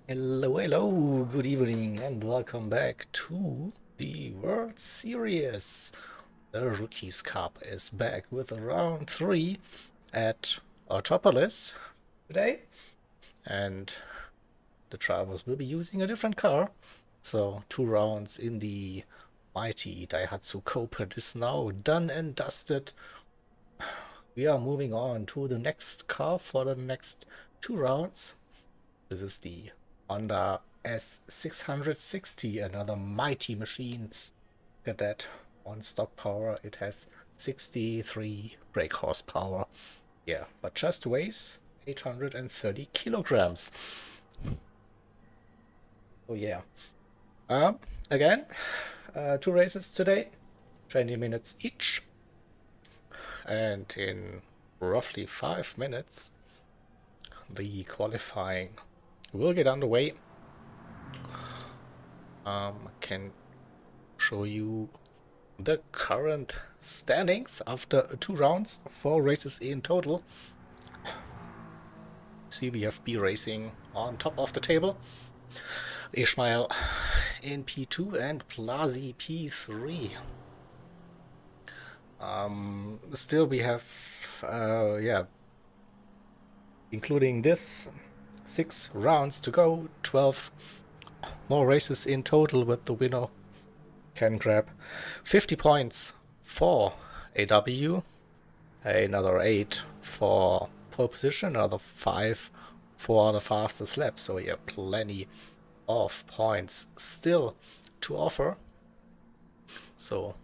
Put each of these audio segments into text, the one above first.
Hello, hello, good evening, and welcome back to the World Series. The Rookies Cup is back with round 3 at Autopolis today, and the drivers will be using a different car. So, 2 rounds in the mighty Daihatsu Copen is now done and dusted. We are moving on to the next car for the next 2 rounds. This is the Honda S660, another mighty machine. Look at that. On stock power, it has 63 brake horsepower. Yeah, but just weighs 830 kilograms. Oh yeah. Again, 2 races today, 20 minutes each. And in roughly 5 minutes, the qualifying will get underway. I can show you the current standings after 2 rounds, 4 races in total. See, we have B Racing on top of the table, Ishmael in P2 and Plazi P3. Still we have, including this, 6 rounds to go, 12 more races in total, with the winner can grab 50 points for AW, another 8 for pole position, another 5 for the fastest lap. So yeah, plenty of points still to offer. So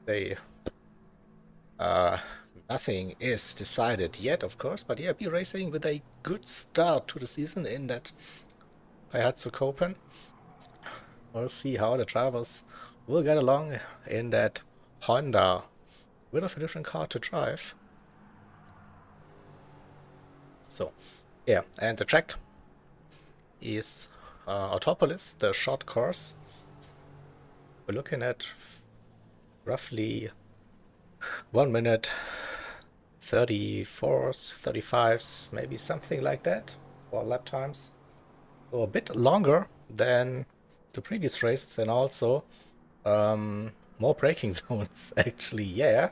they nothing is decided yet, of course, but yeah, be racing with a good start to the season in that Daihatsu Copen. We'll see how the drivers will get along in that Honda. Bit of a different car to drive. So, yeah, and the track is Autopolis, the short course. We're looking at roughly 1 minute 34s, 35s, maybe something like that for lap times. So a bit longer than the previous races, and also more braking zones actually, yeah.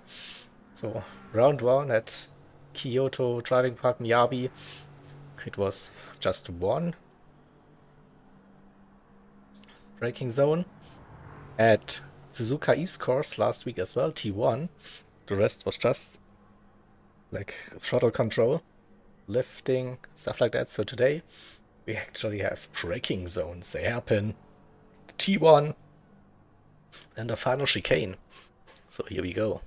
So round 1 at Kyoto Driving Park Miyabi, it was just 1 braking zone. At Suzuka East Course last week as well, T1, the rest was just like throttle control, lifting, stuff like that. So today we actually have braking zones, a hairpin, T1, and a final chicane. So here we go.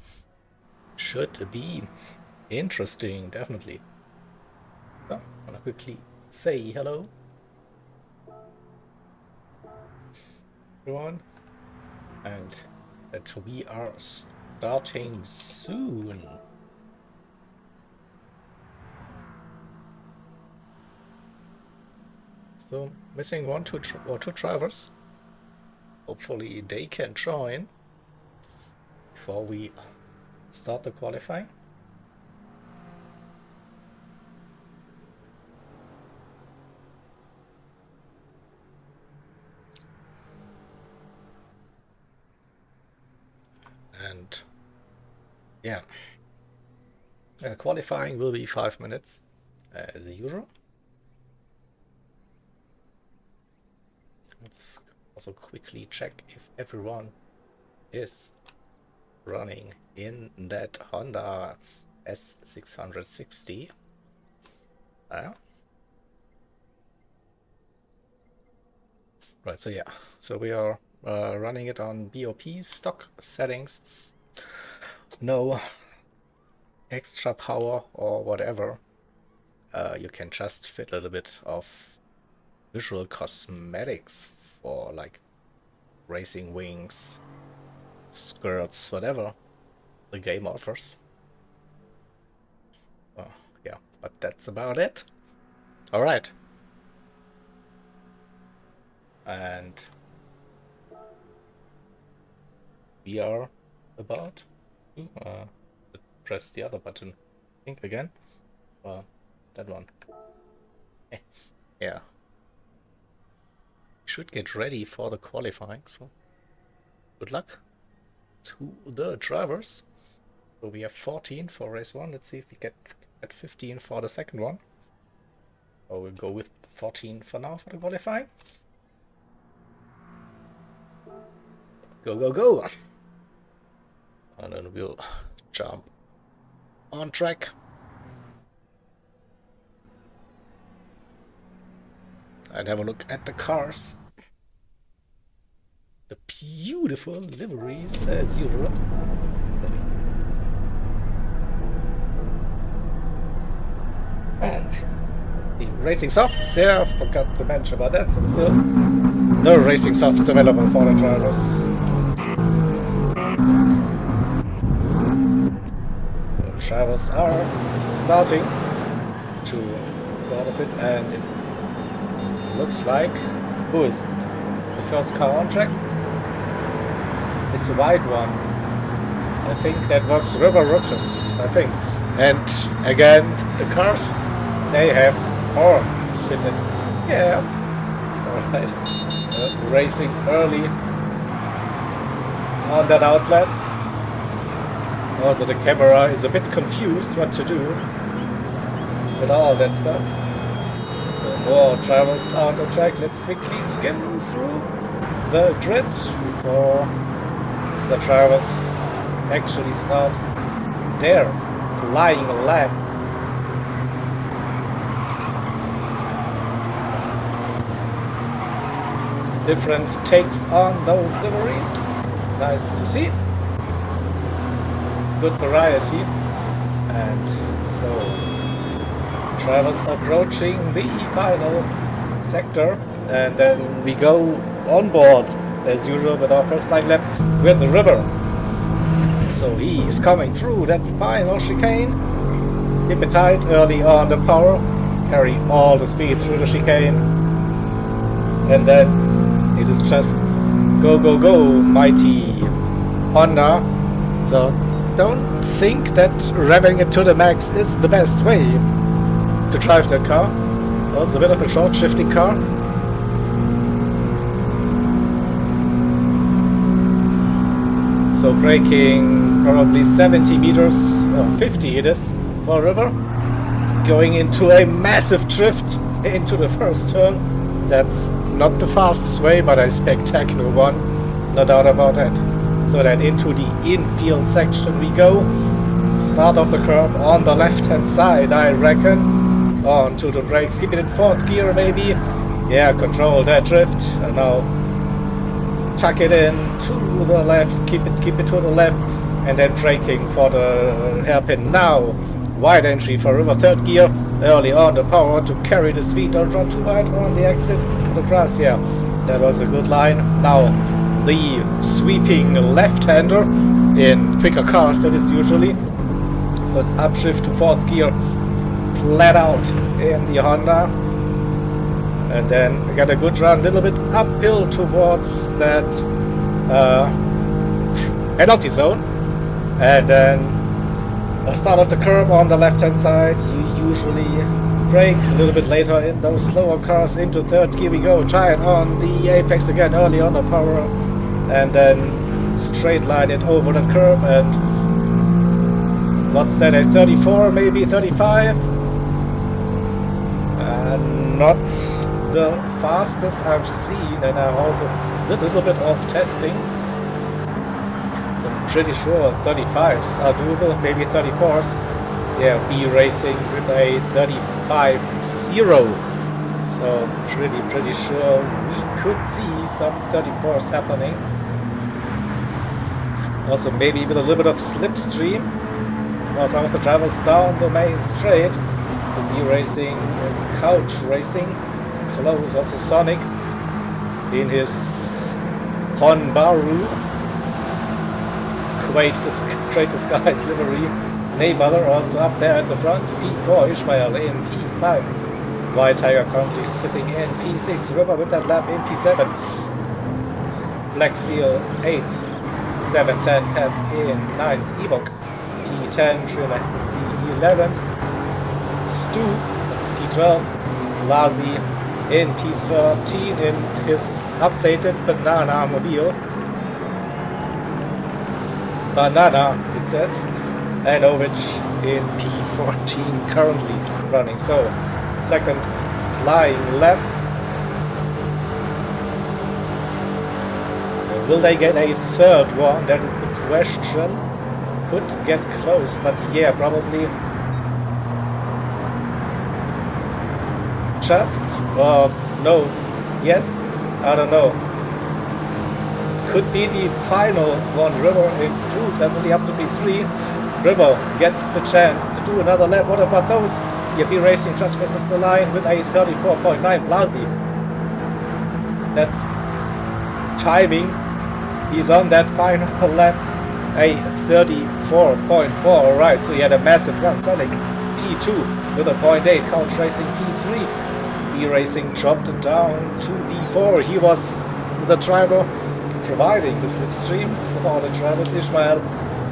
Should be interesting, definitely. So, I'm gonna quickly say hello, everyone, and that we are starting soon. So missing one, two, or two drivers. Hopefully they can join before we start the qualifying. And yeah, qualifying will be 5 minutes as usual. Let's also quickly check if everyone is running in that Honda S660. Right, so yeah, so we are running it on BOP stock settings. No extra power or whatever. You can just fit a little bit of visual cosmetics for like racing wings, skirts, whatever the game offers. Yeah, but that's about it. All right. And we are about to press the other button. I think again. That one. Yeah. should get ready for the qualifying. So good luck to the drivers. So we have 14 for race 1. Let's see if we get at 15 for the second one. Or we'll go with 14 for now for the qualifying. Go, go, go! And then we'll jump on track. And have a look at the cars. The beautiful liveries as usual. And the racing softs, yeah, I forgot to mention about that, so still the racing softs available for the drivers. The drivers are starting to go out of it, and it looks like, who is the first car on track? It's a white one. I think that was River Ruckus, I think. And again, the cars, they have horns fitted. Yeah. Alright. Racing early on that outlet. Also, the camera is a bit confused what to do with all that stuff. So more drivers on the track. Let's quickly skim through the grid before the drivers actually start their flying lap. Different takes on those liveries. Nice to see. Good variety. And so drivers approaching the final sector, and then we go on board as usual with our first flying lap with the River. So he is coming through that final chicane. Keep it tight early on the power. Carry all the speed through the chicane. And then it is just go, go, go, mighty Honda. So don't think that revving it to the max is the best way to drive that car. Also a bit of a short shifting car. So braking probably 70 meters, or 50 it is, for River. Going into a massive drift into the first turn. That's not the fastest way, but a spectacular one, no doubt about that. So then into the infield section we go. Start off the curb on the left hand side, I reckon. On to the brakes, keep it in fourth gear maybe. Yeah, control that drift. And now tuck it in to the left, keep it to the left, and then braking for the hairpin. Now wide entry for River, third gear, early on the power to carry the speed. Don't run too wide on the exit of the grass. Yeah, that was a good line. Now the sweeping left-hander in quicker cars, that is usually. So it's upshift to fourth gear, flat out in the Honda. And then we got a good run, a little bit uphill towards that penalty zone. And then start off the curb on the left-hand side. You usually brake a little bit later in those slower cars into third gear we go. Try it on the apex again, early on the power. And then straight line it over the curb. And what's that, a 34, maybe 35? Not the fastest I've seen, and I also did a little bit of testing. So I'm pretty sure 35s are doable, maybe 34s. Yeah, be racing with a 35-0. So pretty sure we could see some 34s happening. Also maybe with a little bit of slipstream. Well, some of the drivers down the main straight. So be racing, couch racing. Close, also Sonic in his Honbaru. Great disguise livery. Neighbor also up there at the front. P4 Ishmael in P5. White Tiger currently sitting in P6. River with that lap in P7. Black Seal 8th. 710 Cap in 9th. Evoque P10. Trailer C 11th. Stu, that's P12. Lardy in P13 in his updated Banana Mobile. Banana, it says. And Ovic in P14 currently running. So, second flying lap. Will they get a third one? That is the question. Could get close, but yeah, probably just, no, yes, I don't know. Could be the final one. River improves and only up to P3. River gets the chance to do another lap. What about those? B Racing just crosses the line with a 34.9 Blasi. That's timing. He's on that final lap. A 34.4. Alright, so he had a massive run. Sonic P2 with a 0.8. Couch Racing P3. B Racing dropped it down to P4. He was the driver providing the slipstream for the drivers. Ishmael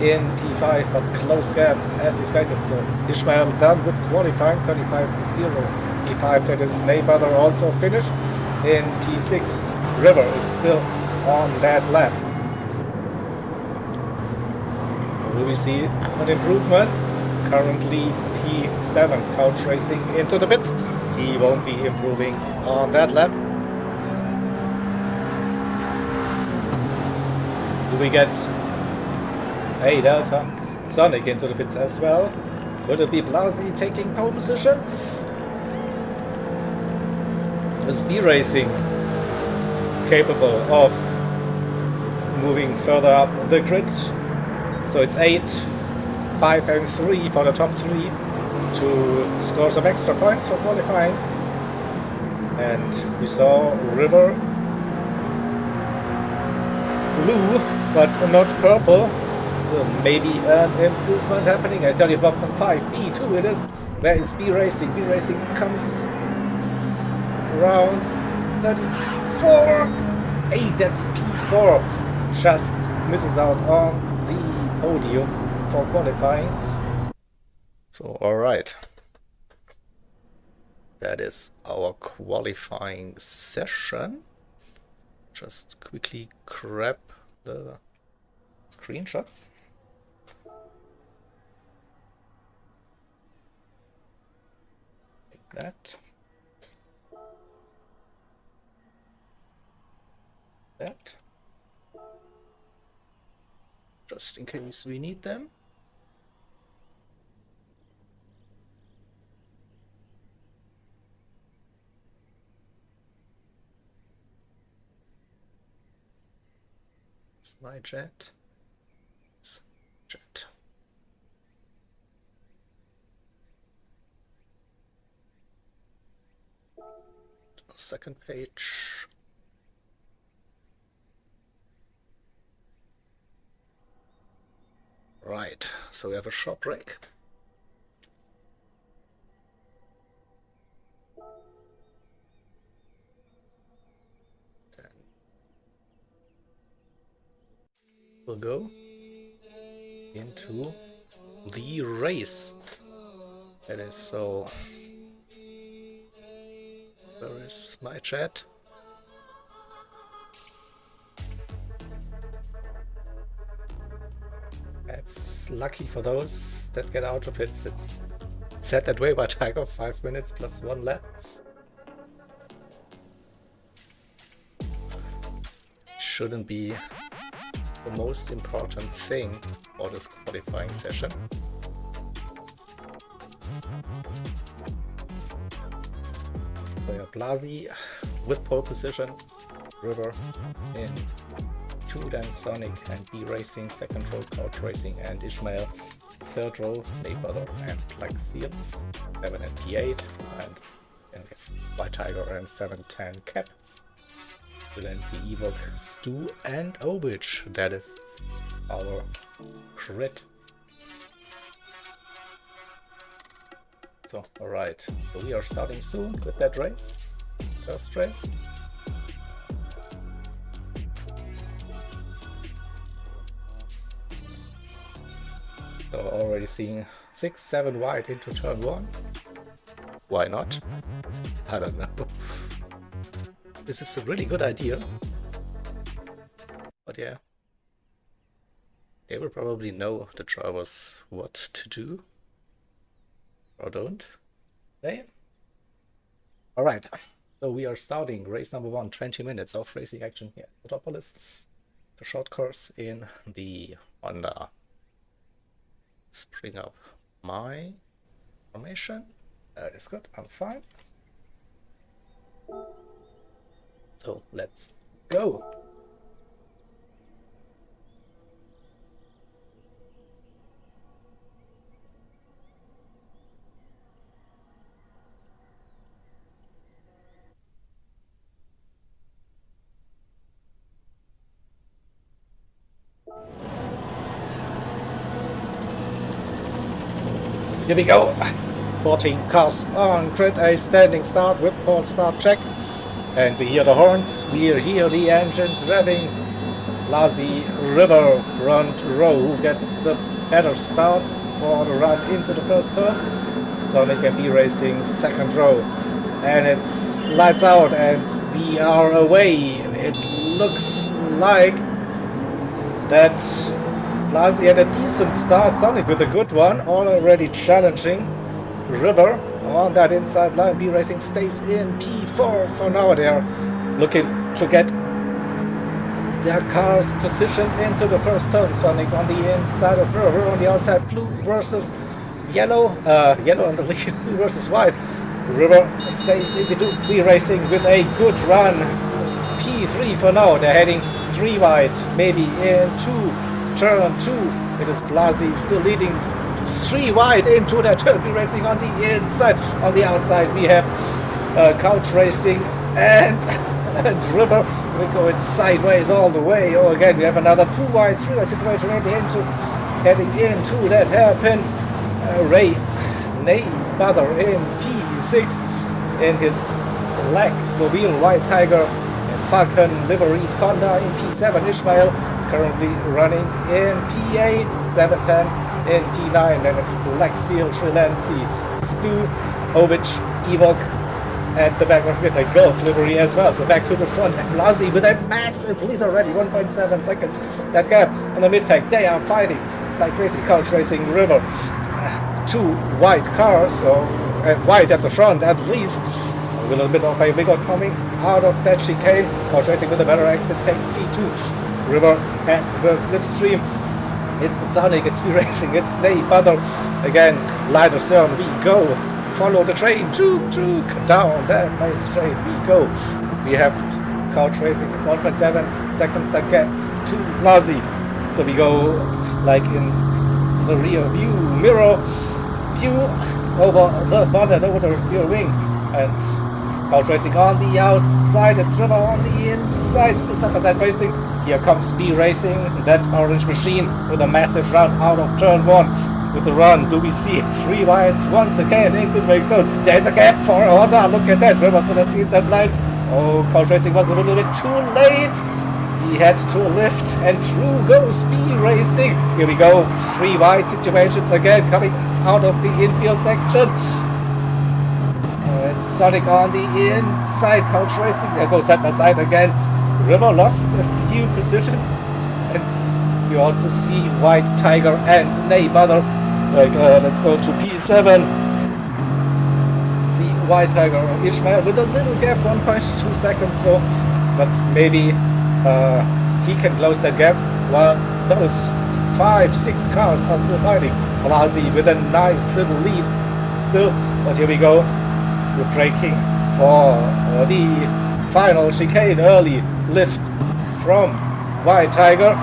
in P5, but close gaps as expected. So Ishmael done with qualifying 35.0. P5, that is neighbor also finished in P6. River is still on that lap. Will we see an improvement? Currently P7, Couch Racing into the pits. He won't be improving on that lap. Do we get a Delta Sonic into the pits as well? Would it be Blasi taking pole position? Is B Racing capable of moving further up the grid? So it's 8, 5 and 3 for the top 3 to score some extra points for qualifying. And we saw River blue, but not purple. So maybe an improvement happening. I tell you, 1.5, P2 it is. Where is B Racing? B Racing comes around 34. Hey, that's P4. Just misses out on the podium for qualifying. So, alright. That is our qualifying session. Just quickly grab the screenshots. Like that. That. Just in case we need them. It's my jet. It's jet. Second page. Right, so we have a short break. Then we'll go into the race. It is so. Where is my chat? It's lucky for those that get out of it. It's set that way by Tiger, 5 minutes plus 1 lap. Shouldn't be the most important thing for this qualifying session. So yeah, Blasi with pole position, River in 2, then Sonic and B Racing, second row Couch Racing and Ishmael, third row Neighbor and Plaxil, 7 and P8, and by Tiger and 710 Cap. We'll then see Evok, Stu and Ovich. That is our crit. So, alright, so we are starting soon with that race, first race. So already seeing 6, 7 wide into turn 1. Why not? I don't know. This is a really good idea. But yeah, they will probably know, the drivers, what to do. Or don't they? Alright, so we are starting race number 1, 20 minutes of racing action here at Metropolis. The short course in the Honda. Let's bring up my information. That is good, I'm fine. So let's go. Here we go. 14 cars on grid, a standing start with port start check. And we hear the horns, we hear the engines revving. The river front row gets the better start for the run into the first turn. Sonic and B Racing second row. And it's lights out and we are away. It looks like that Blasi had a decent start, Sonic with a good one, already challenging River on that inside line. B Racing stays in P4 for now. They are looking to get their cars positioned into the first turn. Sonic on the inside of River, on the outside, blue versus yellow, yellow on the lead, blue versus white. River stays in the two. B Racing with a good run. P3 for now. They're heading 3 wide, maybe into turn 2. It is Blasi still leading 3 wide into that turn. B Racing on the inside. On the outside we have Couch Racing and River. We're going sideways all the way. Oh, again we have another 2 wide 3 wide situation heading into that hairpin. Ray Bother in P6 in his black mobile White Tiger. Falcon liveried Honda in P7. Ishmael currently running in P8, 710 in P9, and it's Black Seal, Trilensi, Stu, Ovich, Evok at the back of it, a Gulf livery as well. So back to the front, and Blasi with a massive lead already, 1.7 seconds. That gap on the mid-pack, they are fighting like crazy. Couch Racing, River, 2 white cars, so white at the front at least. A little bit of a wiggle coming out of that chicane. Couch Racing with a better exit takes P2. River has the slipstream. It's Sonic, it's B Racing, it's Ney Butter. Again, line astern, we go. Follow the train, juke, down that main straight, we go. We have Couch Racing, 1.7 seconds that gap to Blasi. So we go like in the rear view mirror, view over the bonnet, over the rear wing. And Couch Racing on the outside, it's River on the inside, still side-by-side racing. Here comes B Racing, that orange machine with a massive run out of turn 1. With the run, do we see 3 wide once again into the break zone? There's a gap for Honda, look at that, River still has the inside line. Oh, Couch Racing was a little bit too late. He had to lift and through goes B Racing. Here we go, 3 wide situations again coming out of the infield section. It's Sonic on the inside, Couch Racing, there goes side by side again. River lost a few positions, and you also see White Tiger and Ney Mother. Let's go to P7. See White Tiger and Ishmael with a little gap, 1.2 seconds, so, but maybe he can close that gap while those 5-6 cars are still fighting. Blasi with a nice little lead still, but here we go. We're braking for the final chicane. Early lift from White Tiger.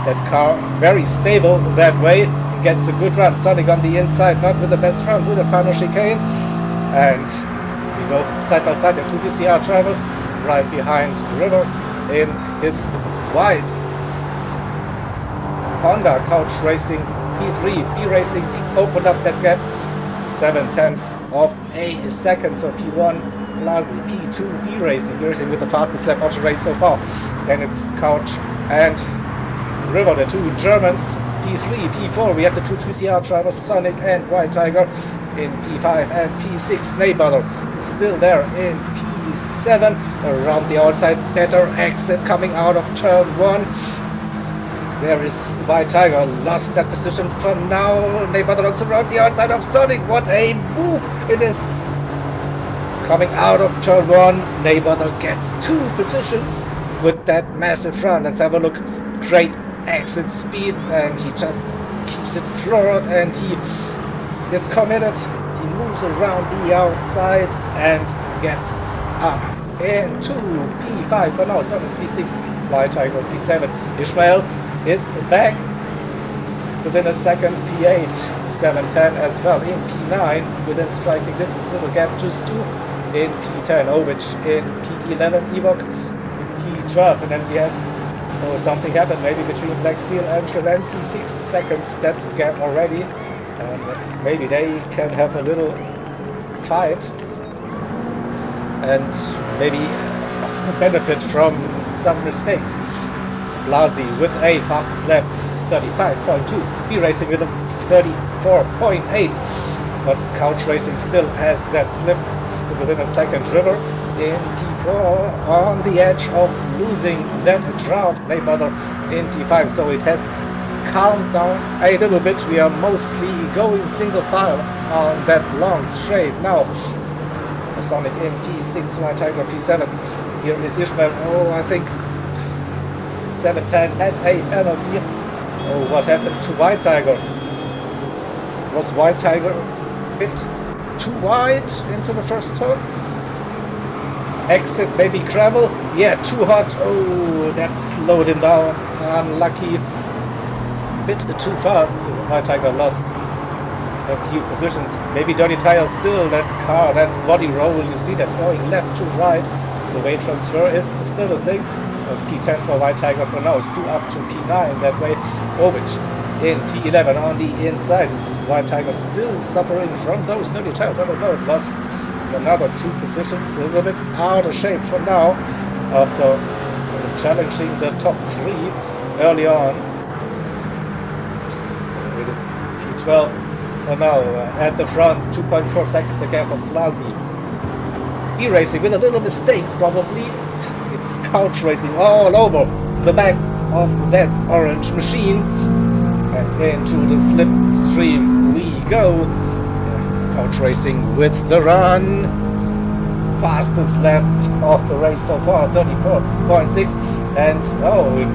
That car very stable that way. It gets a good run. Sonic on the inside, not with the best front through the final chicane. And we go side by side. The 2 PCR drivers right behind River in his white Honda. Couch Racing P3. B Racing opened up that gap 7/10 of a second. So P1 Blasi, P2 B Racing with the fastest lap of the race so far. Then it's Couch and River, the 2 Germans. P3, P4 we have the 2 TCR drivers, Sonic and White Tiger in P5 and P6. Ney Butter is still there in P7 around the outside. Better exit coming out of turn 1. There is White Tiger, lost that position for now. Neighbor looks around the outside of Sonic. What a move it is! Coming out of turn 1, Neighbor gets 2 positions with that massive run. Let's have a look. Great exit speed, and he just keeps it floored, and he is committed. He moves around the outside and gets up into P5, but now Sonic P6, White Tiger P7. Ishmael is back within a second. P8, 7-10 as well in P9 within striking distance. Little gap just 2 in P10. Ovich in P11. Ewok P12, and then we have something happened maybe between Black Seal and Trelancy. 6 seconds that gap already. Maybe they can have a little fight and maybe benefit from some mistakes. Blasi with a fastest lap, 35.2. B-Racing with a 34.8. But Couch Racing still has that slip within a second. River in P4 on the edge of losing that drought. Mayweather in P5, so it has calmed down a little bit. We are mostly going single file on that long straight now. Sonic in P6, White Tiger P7. Here is Ishmael. Oh, I think 7-10 at a penalty. Oh, what happened to White Tiger? Was White Tiger a bit too wide into the first turn? Exit, maybe gravel. Yeah, too hot. Oh, that slowed him down. Unlucky. Bit too fast. White Tiger lost a few positions. Maybe dirty tires still. That car, that body roll, you see that going left to right. The weight transfer is still a thing. P10 for White Tiger pronounced, 2 up to P9 that way. Ovich in P11 on the inside. Is White Tiger still suffering from those dirty tires? I don't know. It lost another 2 positions. A little bit out of shape for now after challenging the top 3 early on. So it is P12 for now. At the front, 2.4 seconds again for Blasi. E-Racing with a little mistake probably. It's Couch Racing all over the back of that orange machine. And into the slipstream we go. Couch Racing with the run. Fastest lap of the race so far, 34.6. And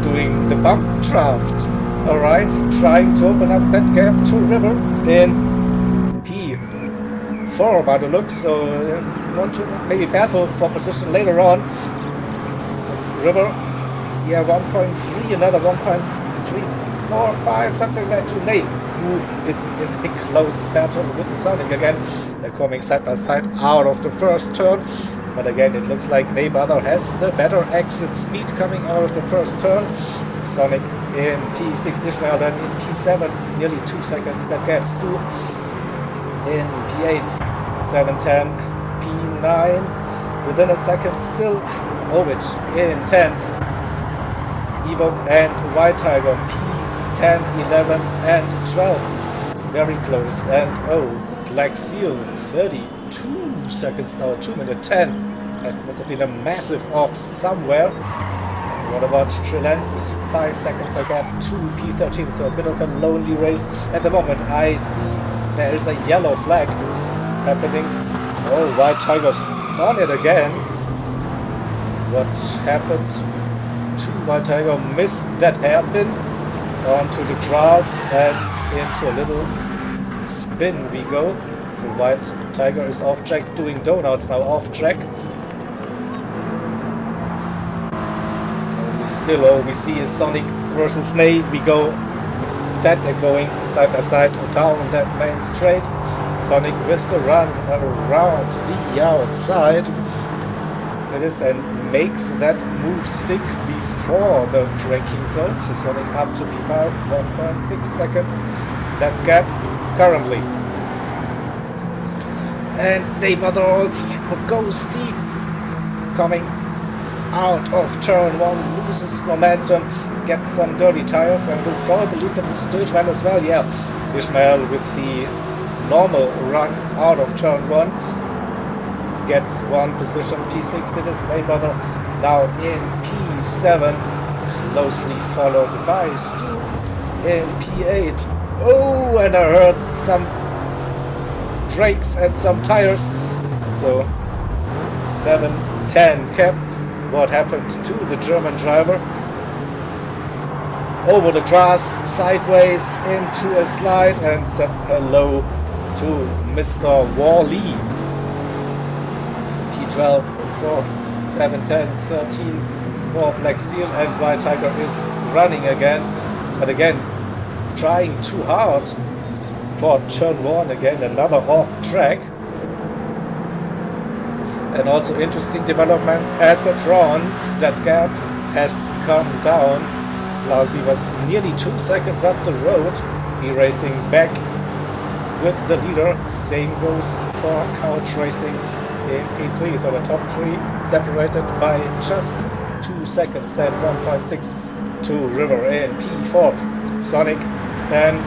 doing the bump draft. Alright, trying to open up that gap to River in P4 by the looks. So want to maybe battle for position later on. So River, yeah, 1.3, another 1.345, something like that to Nate, who is in a close battle with Sonic again. They're coming side by side out of the first turn. But again, it looks like Mayweather has the better exit speed coming out of the first turn. Sonic in P6, Ishmael then in P7, nearly 2 seconds that gaps to in P8, 7-10, P9, within a second still. Ovich in 10th, Ewok and White Tiger, P10, 11 and 12, very close. And Black Seal, 32 seconds now, 2 minutes 10. That must have been a massive off somewhere. What about Trelancy? 5 seconds again to P13, so a bit of a lonely race at the moment. I see there is a yellow flag happening. Oh, White Tiger's on it again. What happened to White Tiger? Missed that hairpin onto the grass and into a little spin we go. So White Tiger is off track, doing donuts now off track. Still, all we see is Sonic versus Nate. We go that they're going side by side down that main straight. Sonic with the run around the outside. It is, and makes that move stick before the braking zone. So Sonic up to P5, 1.6 seconds. That gap currently. And Mayweather also goes deep, coming out of turn 1, loses momentum, gets some dirty tires, and will probably lose the stage man as well. Yeah, Ishmael with the normal run out of turn 1. gets one position. P6 it is Neighbor now in P7, closely followed by Stu in P8. Oh, and I heard some brakes and some tires. So 7-10 cap. What happened to the German driver? Over the grass, sideways into a slide, and said hello to Mr. Wally. P12 for 7-10, 13 for Black Seal, and White Tiger is running again. But again, trying too hard for turn 1 again, another off track. And also interesting development at the front, that gap has come down. Blasi was nearly 2 seconds up the road, he racing back with the leader. Same goes for Couch Racing in P3, so the top 3 separated by just 2 seconds, then 1.6 to River in P4. Sonic then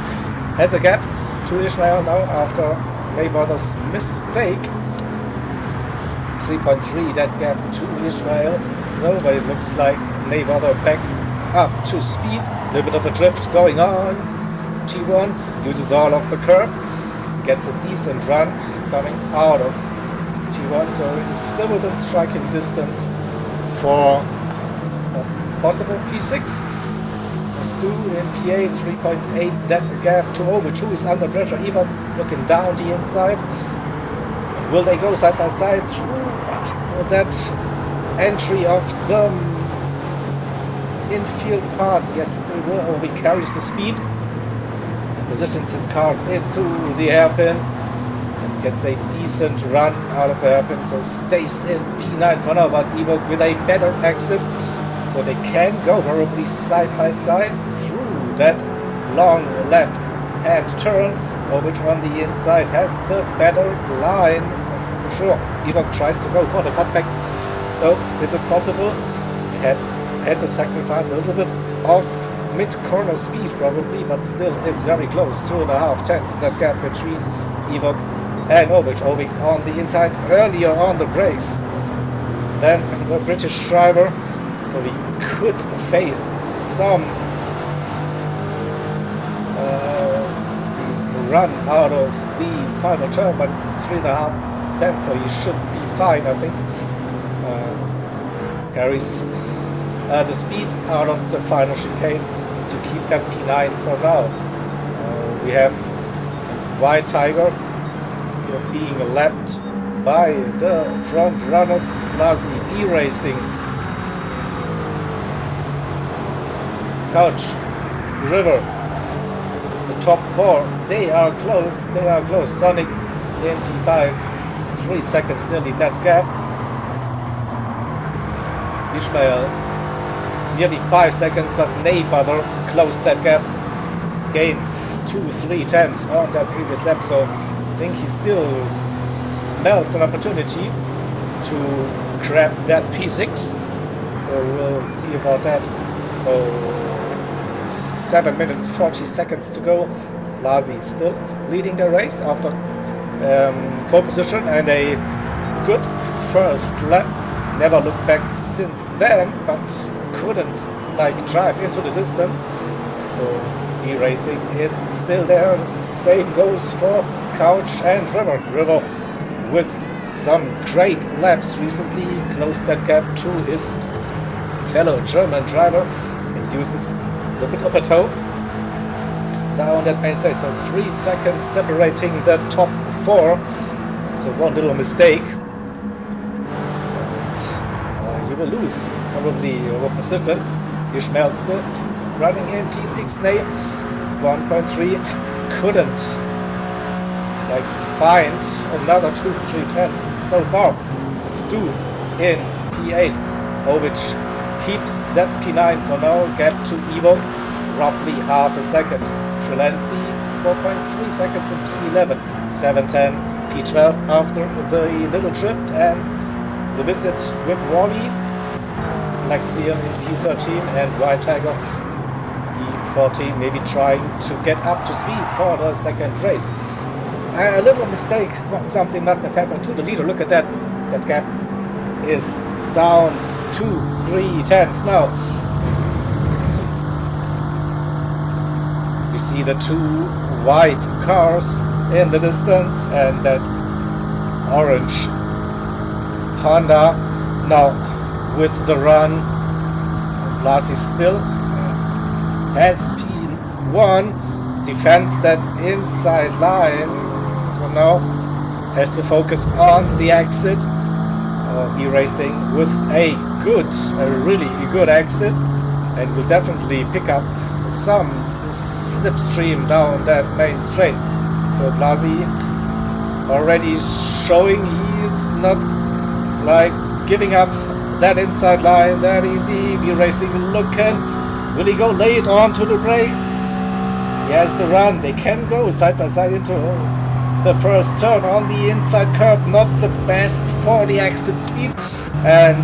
has a gap to Ishmael now after Mayweather's mistake. 3.3 that gap to Ishmael. No, but it looks like Mayweather back up to speed. A little bit of a drift going on. T1 uses all of the curb, gets a decent run coming out of T1, so it's still within striking distance for a possible P6. Stu in P8, 3.8 that gap to Ovic, who is under pressure, even looking down the inside. Will they go side by side through that entry of the infield part? Yes, they will. Ovi carries the speed, positions his cars into the hairpin, and gets a decent run out of the hairpin, so stays in P9 for now, but Evo with a better exit, so they can go probably side by side through that long left hand turn. Ovic on the inside has the better line for sure. Evo tries to go for the cutback. Oh, is it possible? Had to sacrifice a little bit of mid-corner speed probably, but still is very close. 2.5 tenths that gap between Evo and Ovic. Ovic on the inside earlier on the brakes than the British driver, so he could face some run out of the final turn, but it's 3.5 tenths, so he should be fine, I think. Carries the speed out of the final chicane to keep that P9 for now. We have White Tiger being lapped by the front runners, plus B Racing. Couch, River, the top 4, they are close, Sonic in P5, 3 seconds nearly that gap. Ishmael nearly 5 seconds, but Neighbor closed that gap, gains 2-3 tenths on that previous lap, so I think he still smells an opportunity to grab that P6, so we'll see about that. So 7 minutes 40 seconds to go. Blasi still leading the race after pole position and a good first lap. Never looked back since then, but couldn't drive into the distance. So E-Racing is still there. The same goes for Couch and River. River with some great laps recently closed that gap to his fellow German driver and uses a bit of a toe down that main stage. So 3 seconds separating the top 4. So one little mistake. You will lose probably over position. Ishmael still running in P6 now. 1.3 couldn't find another 2-3 tenths so far. Stu in P8. Ovic keeps that P9 for now. Gap to Evoke roughly half a second. Trelency 4.3 seconds in P11. 7:10 P12 after the little drift and the visit with Wally. Black Seal in P13 and White Tiger P14, maybe trying to get up to speed for the second race. A little mistake, something must have happened to the leader. Look at that, That gap is down 2-3 tenths now. So we see the two white cars in the distance and that orange Honda now with the run. Blasi still has P1, defends that inside line for now, has to focus on the exit. Be racing with a really good exit, and will definitely pick up some slipstream down that main straight. So Blasi already showing he's not like giving up that inside line that easy. Be racing looking. Will he go late onto the brakes? He has the run. They can go side by side into the first turn on the inside curb. Not the best for the exit speed, and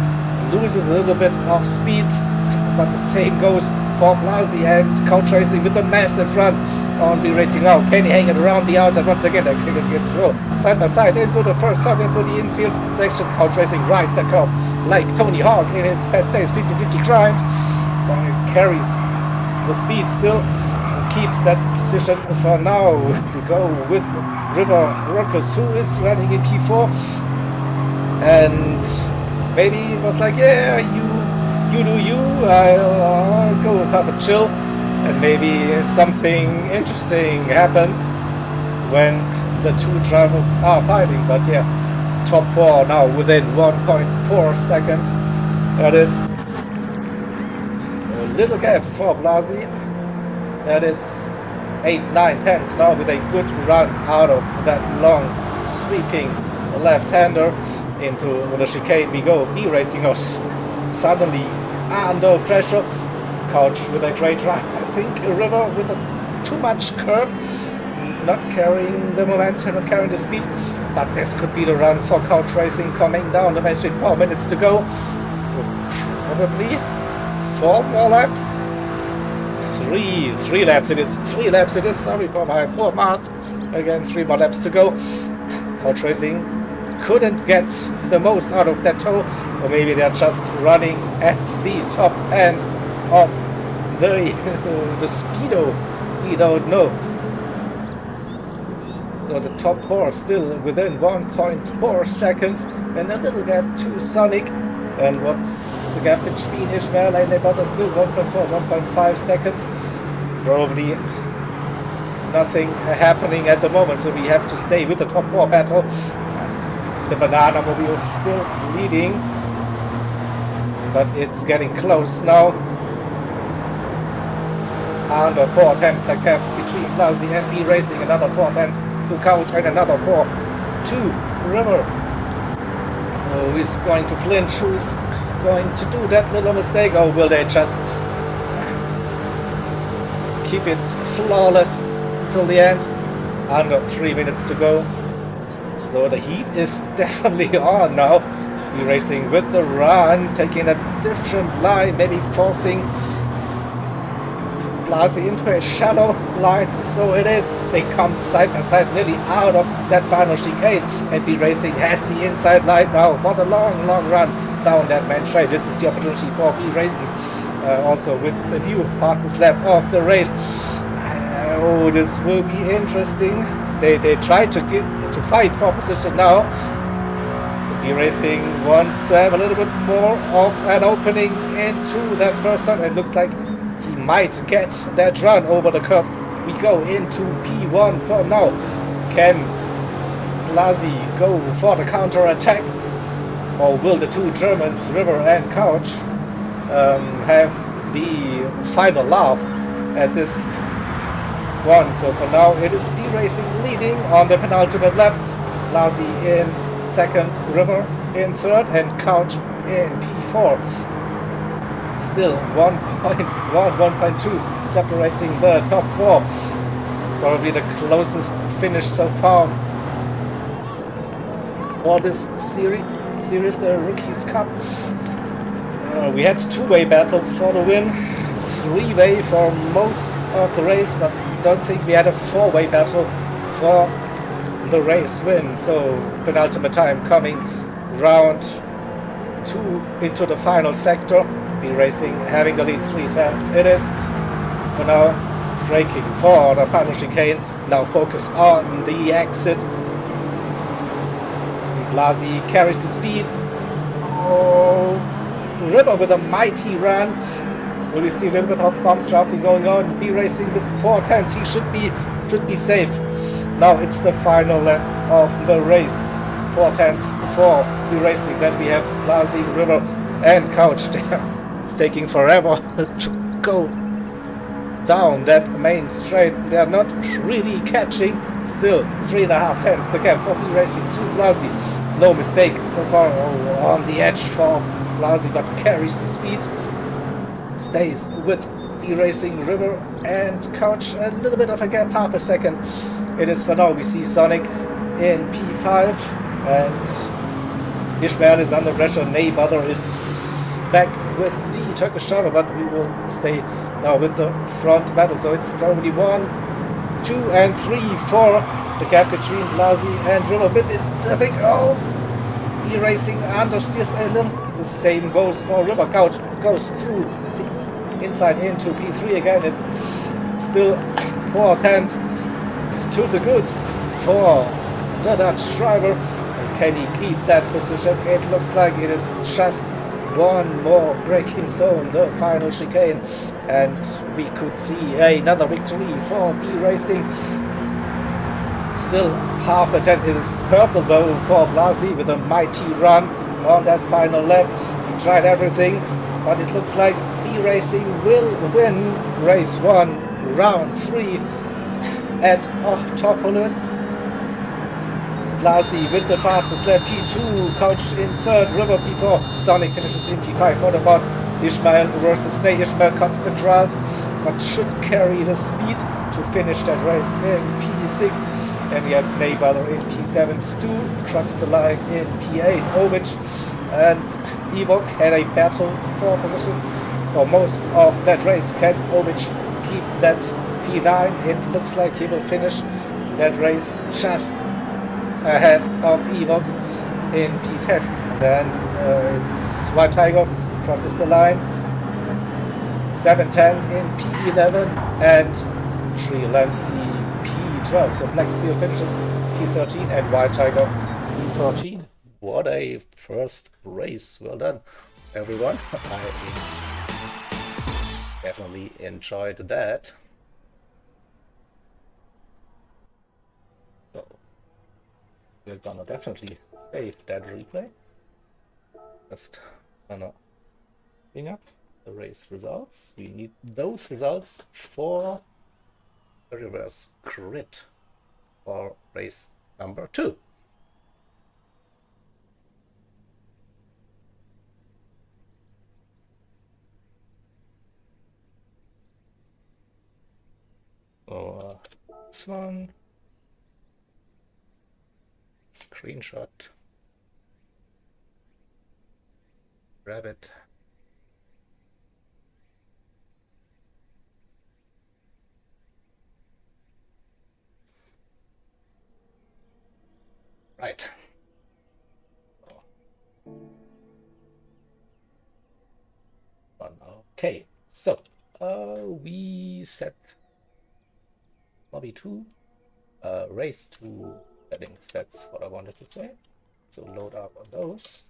loses a little bit of speed, but the same goes for Blasi and Couch Racing with a massive run on Be Racing now. Penny hanging around the outside once again. That gets slow side by side into the first turn, into the infield section. Couch Racing rides the curb like Tony Hawk in his past days 50-50 grind. Carries the speed still, keeps that position for now. We go with River Ruckus, who is running in P4, and maybe it was like, yeah, you do you, I'll go have a chill, and maybe something interesting happens when the two drivers are fighting. But yeah, top four now within 1.4 seconds. That is a little gap for Blasi. That is 8-9 tenths now with a good run out of that long sweeping left-hander into the chicane. We go. Be Racing us suddenly under pressure. Couch with a great run. I think River with too much curb, not carrying the momentum, not carrying the speed. But this could be the run for Couch Racing coming down the main street. 4 minutes to go. Probably 4 more laps. Three laps it is. 3 laps it is. Sorry for my poor math. Again, 3 more laps to go. Couch Racing couldn't get the most out of that tow, or maybe they're just running at the top end of the speedo. We don't know. So the top 4 still within 1.4 seconds, and a little gap to Sonic. And what's the gap between Ishmael and Nebata? Still 1.4, 1.5 seconds. Probably nothing happening at the moment, so we have to stay with the top 4 battle. The Banana Mobile still leading, but it's getting close now. Under 4 tenths the gap between Blasi and Be Racing. Another 4 tenths to Couch, and another 4 to River. Who is going to clinch? Who is going to do that little mistake? Or will they just keep it flawless till the end? Under 3 minutes to go. So the heat is definitely on now. Be Racing with the run, taking a different line, maybe forcing Blasi into a shallow line. So it is. They come side by side, nearly out of that final chicane, and Be Racing has the inside line now for the long run down that main straight. This is the opportunity for Be Racing, also with the new fastest lap of the race. Oh, this will be interesting. They try to fight for position now. So Be Racing wants to have a little bit more of an opening into that first turn. It looks like he might get that run over the curb. We go into P1 for now. Can Blasi go for the counter attack, or will the two Germans, River and Couch, have the final laugh at this one? So for now it is Be Racing leading on the penultimate lap. Blasi in second, River in third, and Couch in P4. Still 1.1, 1.2 separating the top 4. It's probably the closest finish so far for this series, the Rookies Cup. We had 2-way battles for the win, 3-way for most of the race, but don't think we had a 4-way battle for the race win. So penultimate time coming round 2 into the final sector. Be Racing having the lead 3/10. It is. We're now braking for the final chicane. Now focus on the exit. Blasi carries the speed. Oh, River with a mighty run. Will we see a little bit of bump drafting going on? Be Racing with 4/10. He should be safe. Now it's the final lap of the race. 4/10 for Be Racing. Then we have Blasi, River, and Couch. It's taking forever to go down that main straight. They are not really catching. Still 3.5 tenths the gap for Be Racing to Blasi. No mistake so far. On the edge for Blasi, but carries the speed. Stays with Be Racing, River, and Couch. A little bit of a gap, half a second. It is for now. We see Sonic in P5, and Ishmael is under pressure. Neighbor is back with the Turkish driver, but we will stay now with the front battle. So it's probably 1, 2, and 3, 4. The gap between Blasi and River. But I think, Be Racing understeers a little. The same goes for River. Couch goes through the inside into P3 again. It's still 4/10 to the good for the Dutch driver. Can he keep that position? It looks like it is just one more braking zone, the final chicane, and we could see another victory for Be Racing. Still half a tenth. It is purple though for Blasi with a mighty run on that final lap. He tried everything, but it looks like Be Racing will win race 1, round 3 at Octopolis. Blasi with the fastest lap, P2, Couch in 3rd, River P4, Sonic finishes in P5. What about Ishmael versus Ney? Ishmael cuts the grass, but should carry the speed to finish that race in P6. And we have Neighbor in P7, Stu crossed the line in P8. Ovic and Evok had a battle for position for most of that race. Can Ovic keep that P9? It looks like he will finish that race just ahead of Evok in P10. Then it's White Tiger crosses the line. 7:10 in P11 and Sri Lansi P12. So Black Seal finishes P13 and White Tiger P14. What a first race. Well done, everyone. I definitely enjoyed that. So we're gonna definitely save that replay. Just gonna bring up the race results. We need those results for the reverse grid for race number 2. So this one, screenshot, grab it. Right. Okay, so we set lobby 2, race 2 settings. That's what I wanted to say. So load up on those.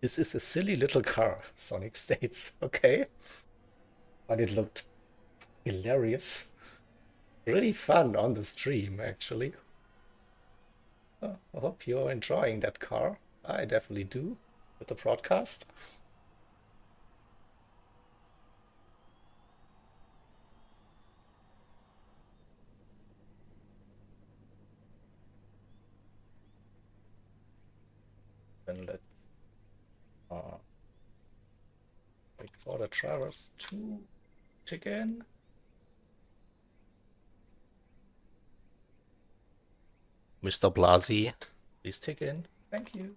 This is a silly little car, Sonic states. Okay. But it looked hilarious. Really fun on the stream, actually. I hope you're enjoying that car. I definitely do with the broadcast. Then let's wait for the drivers to check in. Mr. Blasi, please take in. Thank you.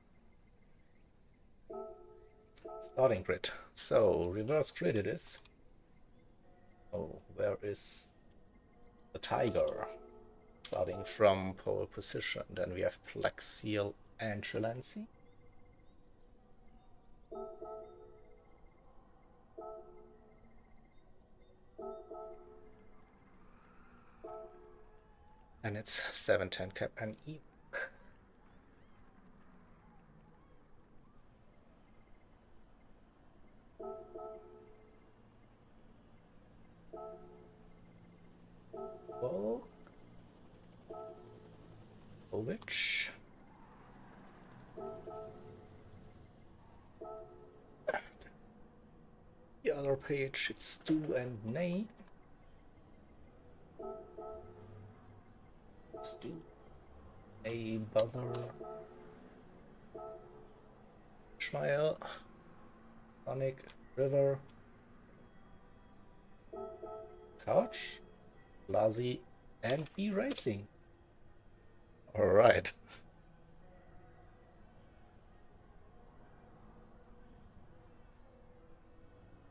Starting grid. So reverse grid it is. Oh, where is the Tiger? Starting from pole position. Then we have Plexiel and Trilancy. And it's 710 cap and E. Which the other page, it's Stu and Nay. Stu, Nay, Bother, Schmeier, Sonic, River, Couch, Lazy, and B Racing. All right.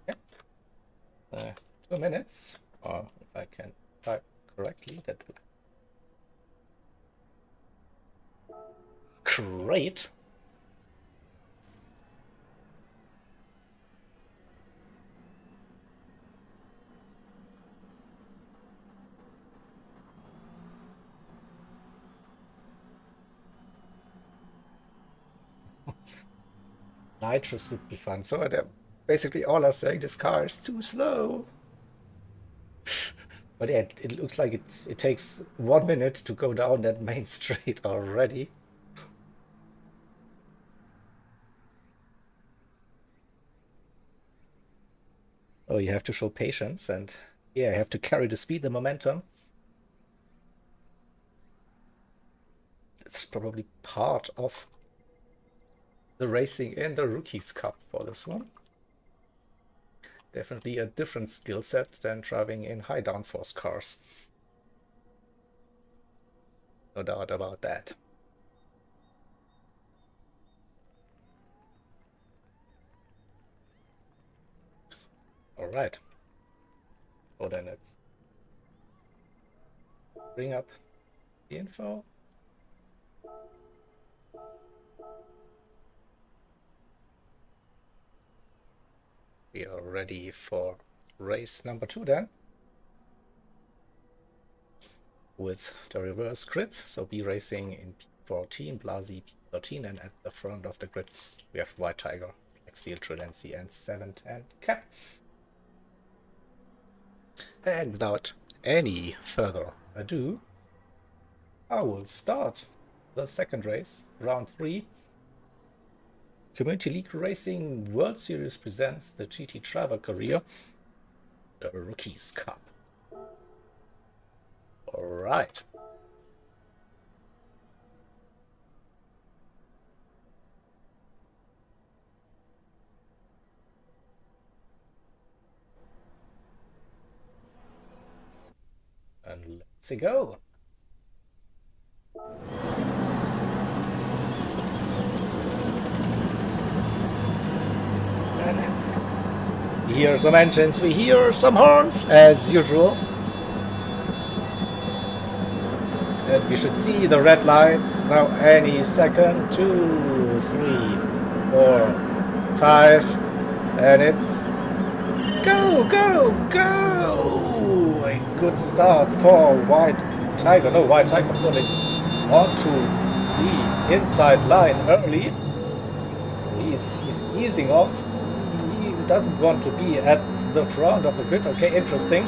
Yep. 2 minutes, or if I can type correctly, that would. Great. Nitrous would be fun. So they're basically all are saying this car is too slow. But yeah, it looks like it takes 1 minute to go down that main street already. Oh, you have to show patience, and yeah, you have to carry the speed, the momentum. It's probably part of the racing in the Rookies Cup for this one. Definitely a different skill set than driving in high downforce cars. No doubt about that. All right. So then let's bring up the info. We are ready for race number 2 then, with the reverse grid. So B Racing in P14, Blasi P13, and at the front of the grid we have White Tiger, Plexiel, Trilancy, and 710 Cap. And without any further ado, I will start the second race, round 3. Community League Racing World Series presents the GT Driver Career, the Rookies Cup. All right. And let's go. We hear some engines, we hear some horns, as usual. And we should see the red lights now any second. 2, 3, 4, 5. And it's go, go, go! A good start for White Tiger. No, White Tiger pulling onto the inside line early. He's easing off. Doesn't want to be at the front of the grid. Okay, interesting.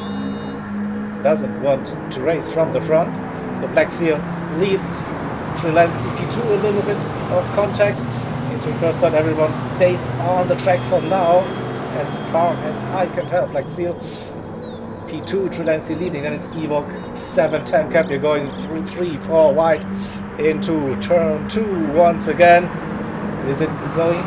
Doesn't want to race from the front. So Plexiel leads Trilancy P2 a little bit of contact. Into first time, everyone stays on the track for now, as far as I can tell. Plexiel P2, Trilancy leading, and it's Evoque 710 Cap. You're going through 3, 4 wide into turn 2 once again. Is it going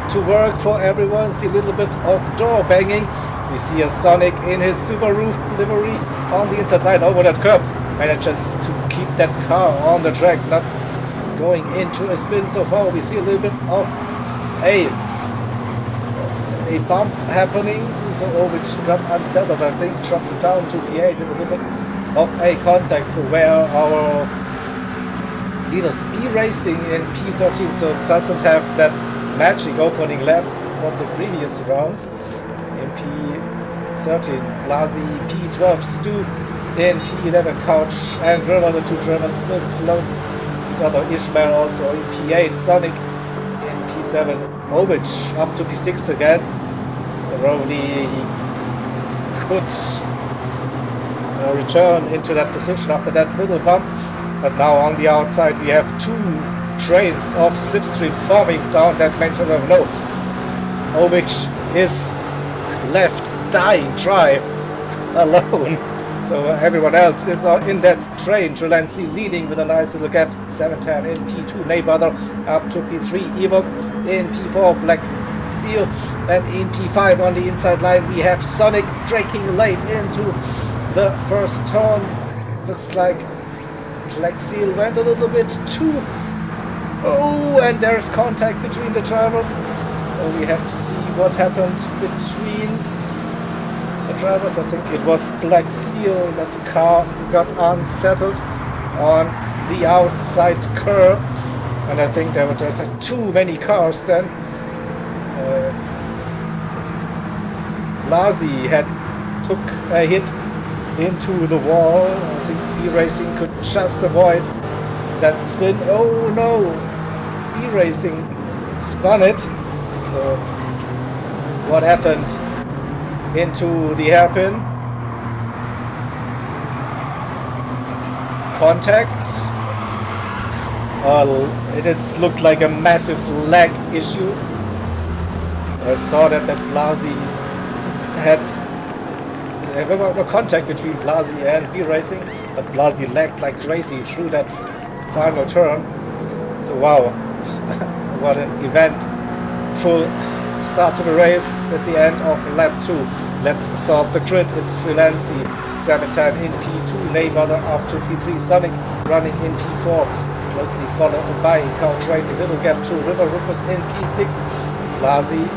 to work for everyone? See a little bit of door banging. We see a Sonic in his Subaru livery on the inside line over that curb. Manages to keep that car on the track, not going into a spin so far. We see a little bit of a a bump happening, so Ovic got unsettled, I think, dropped it down to P8 with a little bit of a contact, so where our leaders be racing in P13, so doesn't have that magic opening lap from the previous rounds. In P13, Blasi, P12, Stu in P11, Couch and River, the two Germans still close each other. Ishmael also in P8, Sonic in P7, Ovic up to P6 again. Probably he could return into that position after that little bump, but now on the outside we have two trains of slipstreams forming down that main straight. No, Ovic is left dying dry alone, so everyone else is in that train. Trulency leading with a nice little gap, 710 in P2, Neighbother up to P3, Evok in P4, Black Seal, and in P5 on the inside line we have Sonic braking late into the first turn. Looks like Black Seal went a little bit too. Oh, and there's contact between the drivers. We have to see what happened between the drivers. I think it was Black Seal that the car got unsettled on the outside curb, and I think there were too many cars then. Blasi took a hit into the wall. I think B-Racing could just avoid that spin. Oh no, B-Racing spun it. So what happened into the hairpin? Contact. It looked like a massive lag issue. I saw that Blasi had no contact between Blasi and B-Racing, but Blasi lagged like crazy through that final turn. So wow, what an event. Full start to the race at the end of lap 2. Let's sort the grid. It's Trulency, 710 in P2, Neighbother up to P3, Sonic running in P4, closely followed by Couch Racing, little gap to River Rupus in P6, Blasi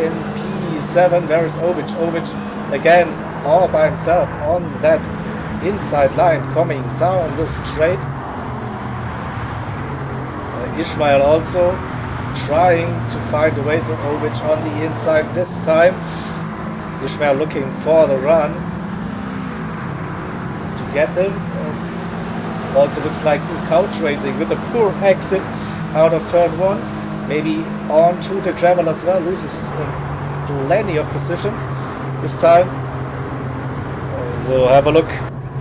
in P7. There is Ovic. Ovic again all by himself on that inside line coming down the straight. Ishmael also trying to find a way to Ovic on the inside this time. Ishmael looking for the run to get him. Also looks like Couch Racing with a poor exit out of turn 1. Maybe onto the gravel as well. Loses plenty of positions this time. We'll have a look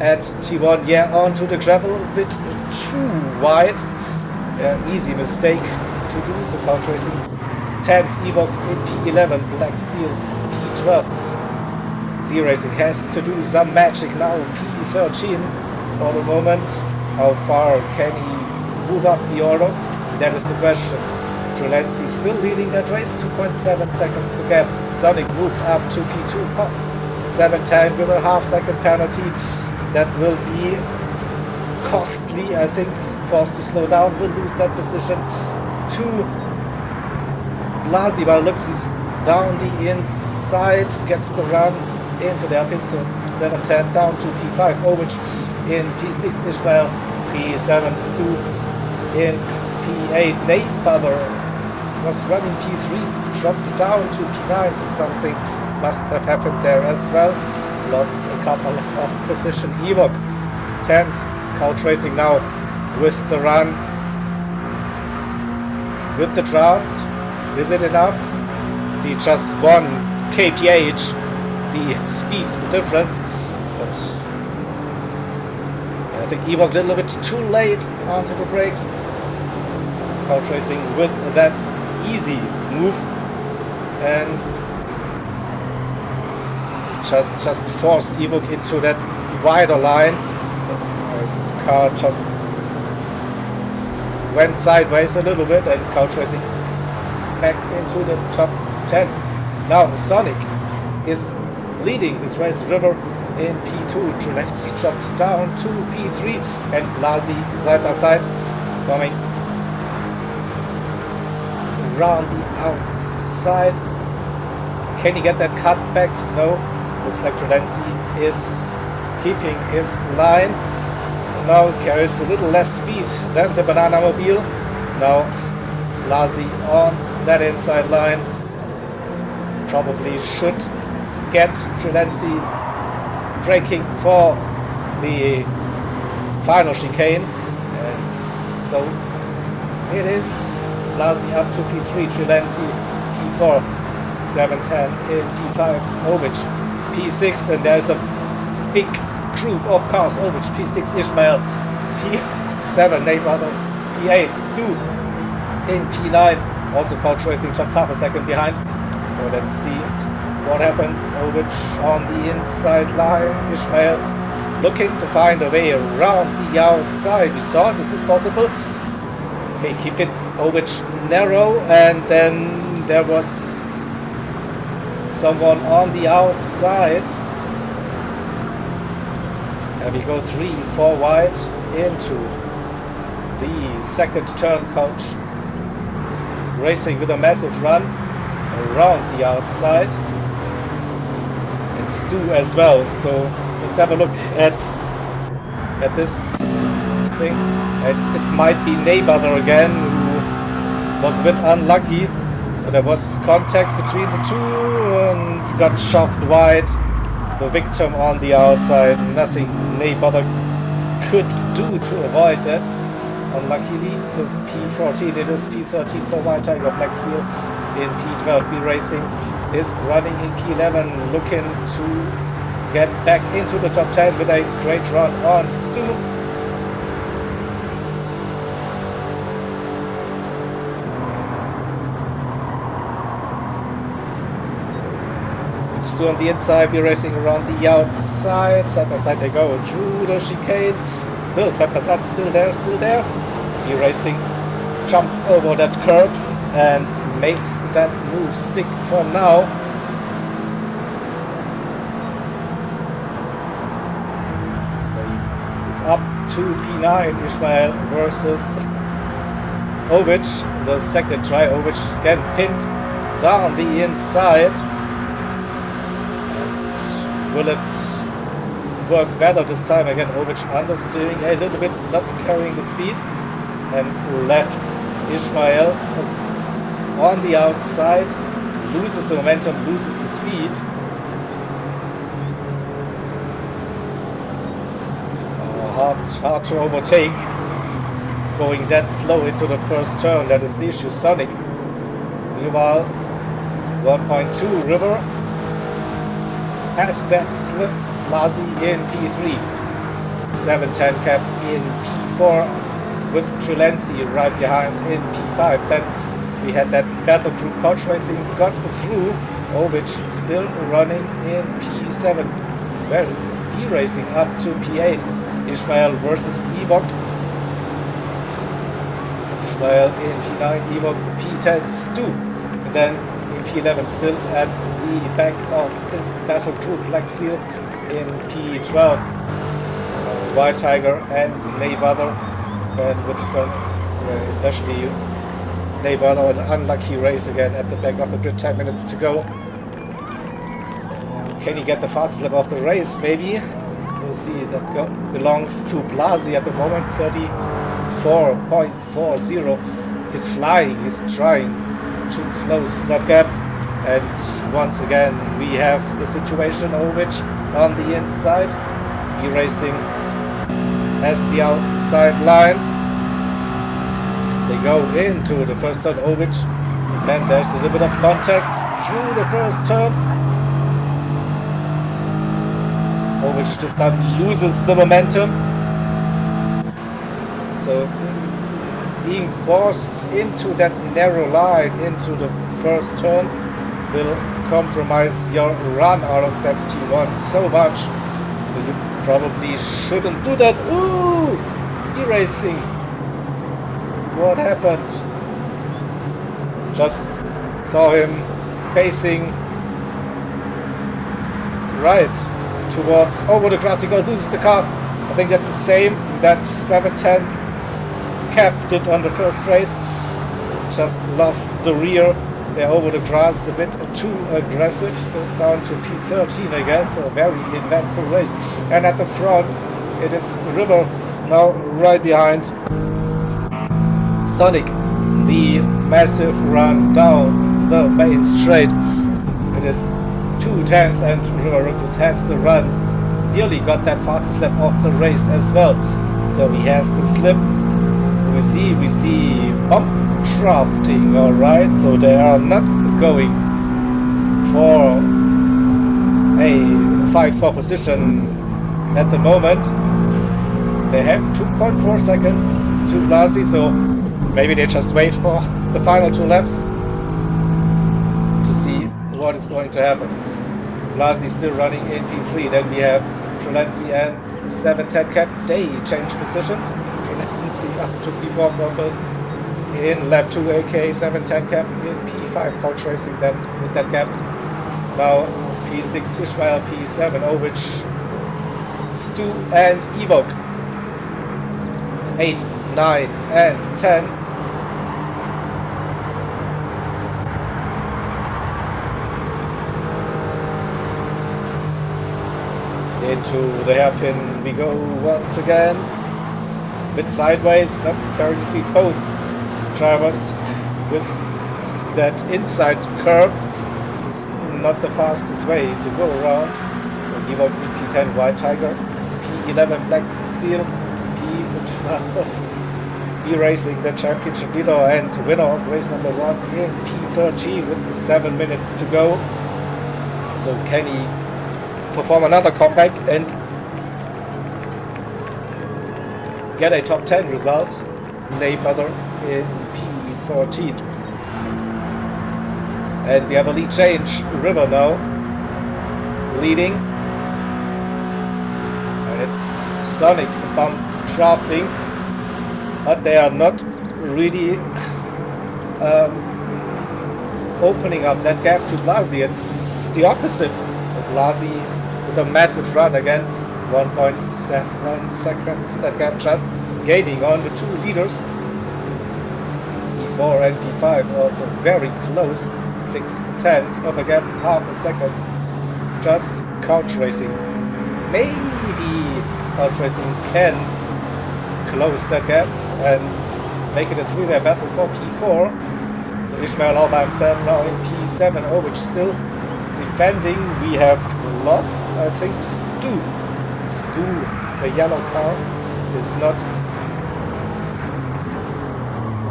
at T1. Yeah, onto the gravel, a bit too wide. Easy mistake to do. So Couch Racing 10th, Evok in P11, Black Seal P12. B-Racing has to do some magic now, P13 for the moment. How far can he move up the order? That is the question. Trulency still leading that race, 2.7 seconds to gap. Sonic moved up to P2, 710 with a half-second penalty. That will be costly, I think. Forced to slow down, will lose that position to Blasi, but looks he's down the inside, gets the run into the hairpin. So 710 down to P5, Ovic in P6, Ishmael P7, Stu in P8, Neighbother was running P3, dropped down to P9, so something must have happened there as well. Lost a couple of position. Evok 10th, Couch Racing now with the run, with the draft. Is it enough? See, just 1 kph, the speed difference, but I think Evok did a little bit too late onto the brakes. Couch Racing with that easy move and just forced Evok into that wider line. The car just went sideways a little bit, and Couch Racing back into the top 10. Now Sonic is leading this race. River in P2, Trulency dropped down to P3, and Blasi side by side coming around the outside. Can he get that cut back? No. Looks like Trudenzi is keeping his line. Now carries a little less speed than the Banana Mobile. Now Blasi on that inside line. Probably should get Trudenzi braking for the final chicane. And so it is Blasi up to P3, Trudenzi P4, 710 in P5, Ovic P6, and there's a big group of cars. Ovic P6, Ishmael P7, Neighbor P8, Stu in P9, also Couch Racing just half a second behind. So let's see what happens. Ovic on the inside line, Ishmael looking to find a way around the outside. We saw this is possible. Okay, keep it Ovic narrow, and then there was someone on the outside. And we go 3-4 wide into the second turn. Coach racing with a massive run around the outside, and Stu as well. So let's have a look at this thing. It might be Neighbor again, who was a bit unlucky. So there was contact between the two and got shoved wide. The victim on the outside. Nothing Neighbor could do to avoid that, unluckily. So P14 it is, P13 for White Tiger. Black Seal in P12. B Racing is running in P11, looking to get back into the top 10 with a great run on Stu. Stu on the inside, be racing around the outside. Side by side they go through the chicane. Still side by side, still there. Be racing jumps over that curb and makes that move stick for now. Is up to P9, Ishmael versus Ovic. The second try, Ovic again pinned down the inside. Will it work better this time? Again, Ovic understeering a little bit, not carrying the speed, and left Ishmael on the outside, loses the momentum, loses the speed. Hard to overtake, going that slow into the first turn. That is the issue. Sonic, meanwhile, 1.2 River has that slip. Blasi in P3, 710 cap in P4 with Trudenzi right behind in P5. Then we had that battle group. Couch Racing got through. Ovic still running in P7. Well, B Racing up to P8. Ishmael versus Ewok. Ishmael in P9, Ewok P10, Stu. And then in P11 still at the back of this battle group. Black Seal in P12. White Tiger and Neighbor, and with some, especially Neighbor, an unlucky race again at the back of the grid. 10 minutes to go. Can he get the fastest lap of the race? Maybe. We'll see. That belongs to Blasi at the moment. 34.40. He's flying. He's trying to close that gap. And once again, we have the situation. Ovic on the inside. He racing as the outside line. They go into the first turn. Ovic. Then there's a little bit of contact through the first turn. Ovic this time loses the momentum. So being forced into that narrow line into the first turn will compromise your run out of that T1 so much. You probably shouldn't do that. Ooh! E-racing. What happened? Just saw him facing right towards over the grass. He goes, loses the car. I think that's the same that 710 Cap did on the first race. Just lost the rear they're over the grass a bit too aggressive, so down to P13 again, so a very eventful race. And at the front, it is River now right behind Sonic. The massive run down the main straight. It is 2/10 and River Rookies has the run. Nearly got that fastest lap of the race as well. So he has the slip. We see bump drafting, alright, so they are not going for a fight for position at the moment. They have 2.4 seconds to Blasi, so maybe they just wait for the final 2 laps to see what is going to happen. Blasi still running in P3, then we have Trelenzi and 710 cap. They change positions. Trelenzi up to P4 purple in lap 2, aka 710 cap in P5 coach racing then with that gap. Now P6 Ishmael, P7 Ovich, Stu and Evoke. 8, 9 and 10. Into the hairpin we go once again. Bit sideways, not carrying the seat. Both drivers with that inside curb. This is not the fastest way to go around. So Evoke P10 White Tiger, P11 Black Seal, P12 E-Racing, the championship leader and winner of race number 1 in P13 with 7 minutes to go. So can he perform another comeback and get a top 10 result? Nay brother in P14. And we have a lead change. River now leading. And it's Sonic bump drafting. But they are not really opening up that gap to Blasi. It's the opposite. Blasi with a massive run again. 1.7 seconds. That gap just gaining on the 2 leaders. P4 and P5 also very close. 6/10 of a gap, half a second. Just couch racing. Maybe couch racing can close that gap and make it a 3-way battle for P4. So Ishmael all by himself now in P7. Ovich still defending. We have lost, I think, Stu. The yellow car, is not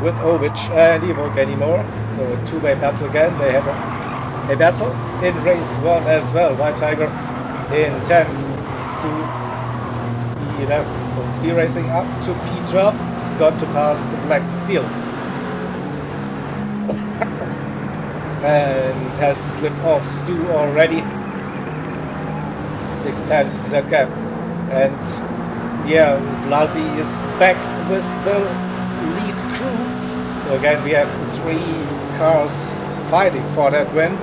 with Ovich and Evoke anymore. So a 2-way battle again. They had a battle in race 1 as well. White Tiger in 10th, Stu P11. So E-Racing up to P12. Got to pass the Black Seal. And has the slip of Stu already. 6/10 that gap. And yeah, Blasi is back with the lead crew. So again we have 3 cars fighting for that win.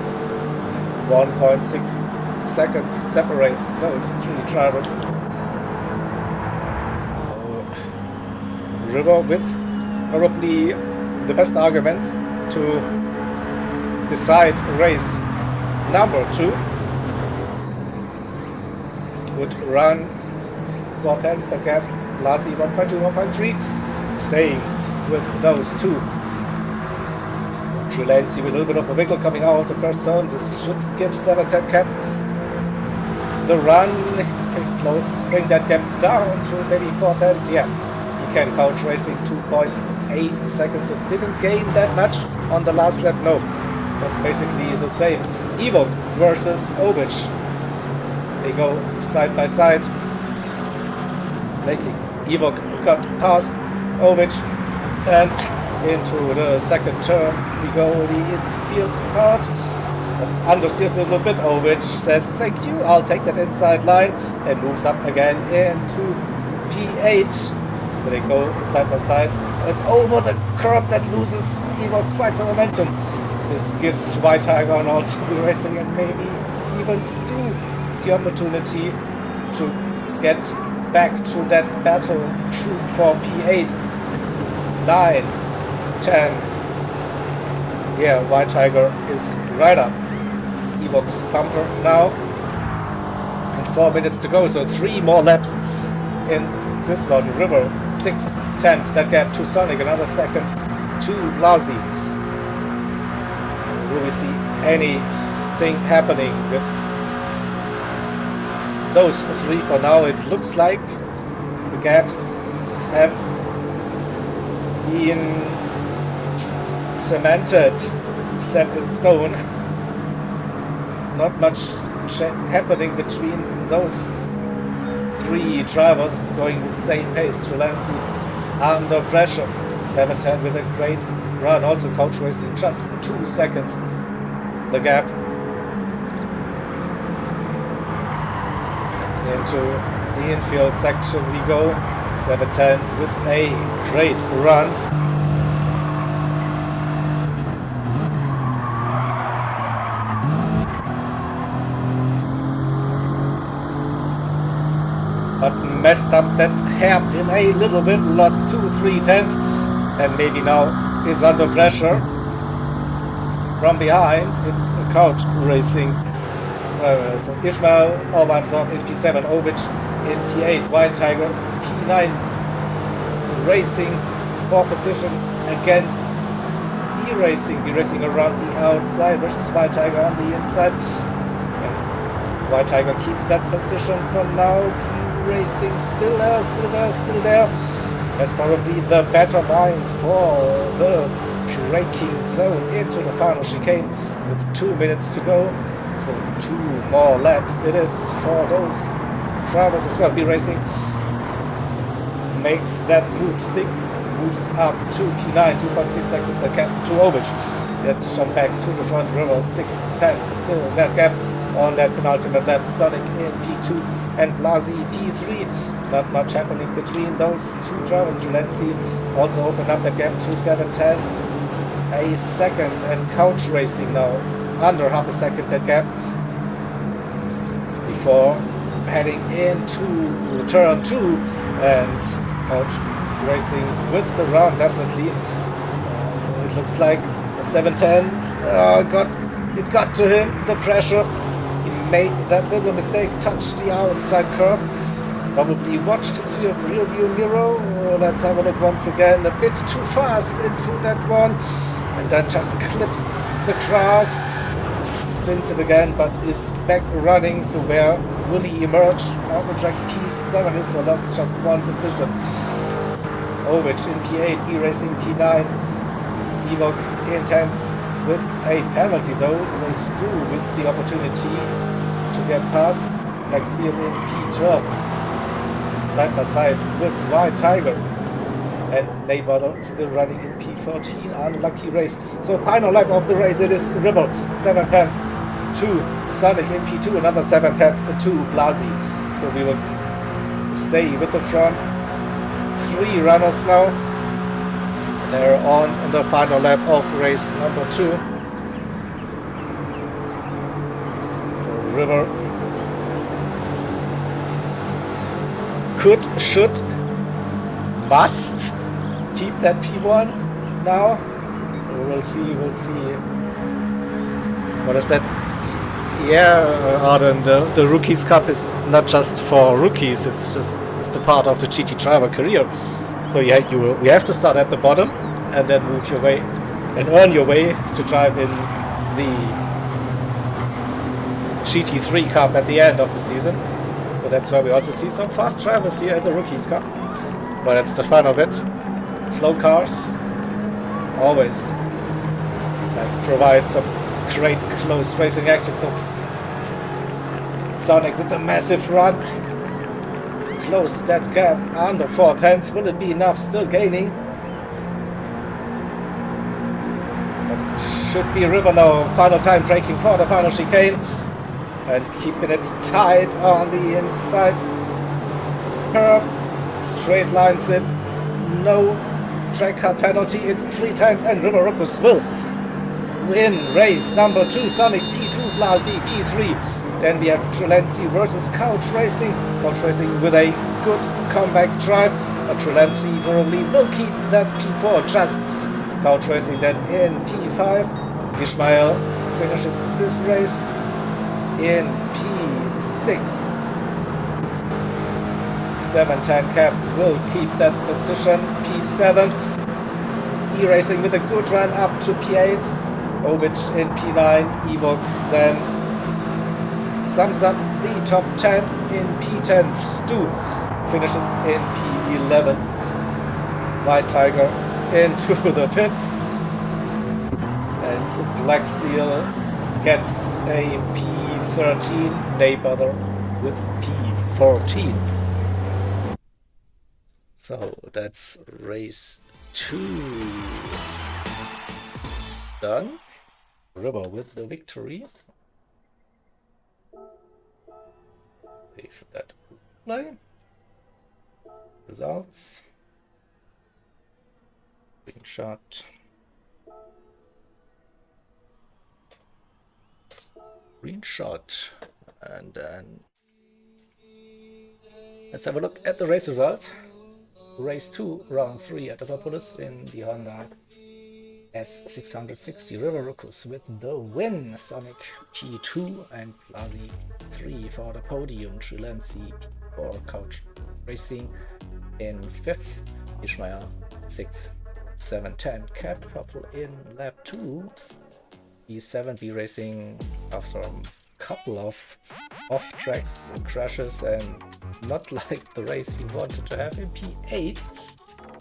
1.6 seconds separates those 3 drivers. River with probably the best arguments to decide race number 2. Would run 4/10 a gap. Blasi 1.2, 1.3. Staying with those 2. Trelenzi with a little bit of a wiggle coming out of the first zone. This should give 7/10 cap the run. Okay, close. Bring that gap down to maybe 4/10. Yeah, he can couch racing 2.8 seconds. So didn't gain that much on the last lap. No, it was basically the same. Evoke versus Ovich. They go side by side. Making Evoke cut past Ovich and into the second turn we go the infield part. Understeers a little bit. Ovich says thank you, I'll take that inside line, and moves up again into P8. They go side by side and over the curb that loses Evoke quite some momentum. This gives White Tiger and also E-Racing and maybe even Stu the opportunity to get back to that battle for P8. 9, 10, Yeah, White Tiger is right up. Evok's bumper now. And 4 minutes to go, so 3 more laps in this one. River 6/10. That gap to Sonic, another second to Blasi. Will we see anything happening with those 3 for now? It looks like the gaps have been cemented, set in stone. Not much happening between those 3 drivers going the same pace. Trulency under pressure. 7:10 with a great run. Also coach racing just 2 seconds. The gap. And into the infield section we go. 7:10 with a great run. But messed up that hairpin a little bit, lost 2-3 tenths, and maybe now is under pressure from behind. It's a couch racing. So Ishmael all by himself in P7, Ovic in P8, White Tiger P9 racing for position against B-Racing. B-Racing around the outside versus White Tiger on the inside. And White Tiger keeps that position for now. Racing still there. That's probably the better line for the braking zone into the final chicane with 2 minutes to go. So 2 more laps it is for those drivers as well. B-Racing makes that move stick, moves up to P9, 2.6 seconds the gap to Ovic. Let's jump back to the front. River 6:10, still in that gap on that penultimate lap. Sonic in P2 and Blasi P3. Not much happening between those 2 drivers. Trulency also opened up the gap to 7:10. A second, and Couch Racing now under half a second that gap before heading into turn 2, and Couch Racing with the run definitely. It looks like 7:10 got to him, the pressure. He made that little mistake, touched the outside curb, probably watched his rear view mirror. Let's have a look once again, a bit too fast into that one, and then just clips the grass, spins it again, but is back running. So where will he emerge on the track? P7 is lost just 1 position. Ovic in P8, B-Racing P9, Evok in 10th with a penalty though. Stu with the opportunity to get past. Seal in P12, side by side with White Tiger, and Neighbor still running in P14. Unlucky race. So final lap of the race, it is Ribble 7/10 to Sonic in P2, another 7/10 to Blasi. So we will stay with the front 3 runners now. They're on the final lap of race number 2. So River could, should, must keep that P1 now. We'll see. What is that? Yeah, Arden, the Rookies Cup is not just for rookies, it's the part of the GT driver career. So you have to start at the bottom and then move your way and earn your way to drive in the GT3 Cup at the end of the season. So that's why we also see some fast drivers here at the Rookies Cup. But that's the fun of it. Slow cars always provide some great close racing action. So Sonic with a massive run, close that gap under 4 tenths. Will it be enough? Still gaining, but it should be River now. Final time braking for the final chicane and keeping it tight on the inside curb. Straight lines it, no track cut penalty. It's 3 tenths, and River Ruckus will win race number 2. Sonic P2, Blasi P3. Then we have Trulency versus Couch Racing. Couch Racing with a good comeback drive, but Trulency probably will keep that P4 just. Couch Racing then in P5. Ishmael finishes this race in P6. 710 Cap will keep that position. P7. E-Racing with a good run up to P8. Ovic in P9. Evok then sums up the top 10 in P10. Stu finishes in P11. White Tiger into the pits. And Black Seal gets a P13. Neighbor with P14. So that's race 2 done. River with the victory. Save that play. Results. Screenshot. Screenshot. And then let's have a look at the race result. Race 2, round 3 at Autopolis in the Honda S660 River Ruckus with the win. Sonic P2 and Plazi 3 for the podium. Trilensi for Couch Racing in 5th. Ishmael 6th. 710 Cap Purple in lap 2. E7 Racing after a couple of off-tracks crashes and not like the race he wanted to have in P8.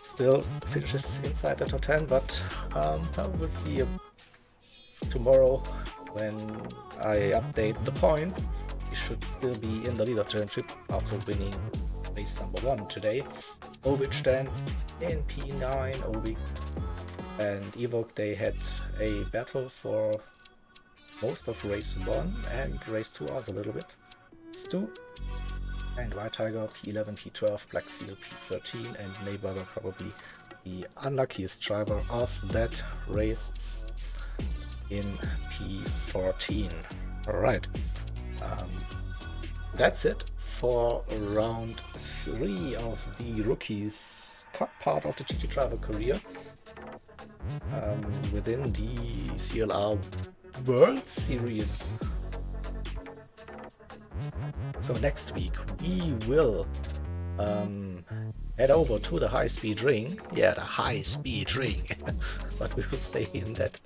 Still finishes inside the top 10, but we'll see tomorrow when I update the points. He should still be in the lead of the championship after winning race number 1 today. Ovic then in P9. Ovic and Evok, they had a battle for most of race 1 and race 2 also a little bit. Stu and White Tiger P11, P12, Black Seal P13, and Neighbor probably the unluckiest driver of that race in P14. Alright, that's it for round 3 of the Rookies Cup part of the GT Driver career within the CLR World Series. So next week we will head over to the high-speed ring. Yeah, the high-speed ring. But we will stay in that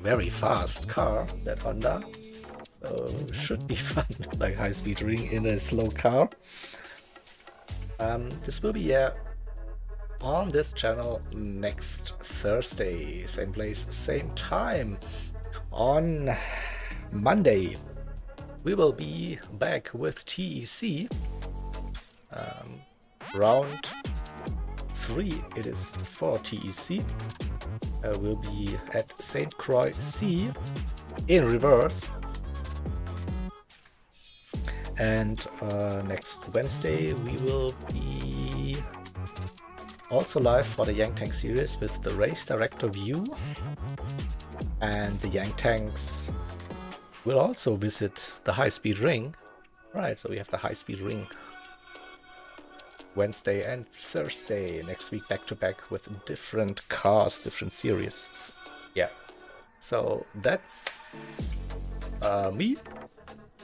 very fast car, that Honda. So should be fun, like high-speed ring in a slow car. This will be on this channel next Thursday. Same place, same time. On Monday we will be back with TEC. Round 3 it is for TEC. We'll be at St. Croix C in reverse. And next Wednesday we will be also live for the Yang Tank series with the race director view. And the Yang Tanks will also visit the high-speed ring. Right, so we have the high-speed ring Wednesday and Thursday next week, back to back with different cars, different series. Yeah, so that's me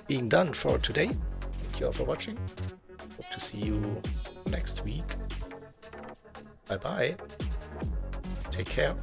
being done for today. Thank you all for watching. Hope to see you next week. Bye bye. Take care.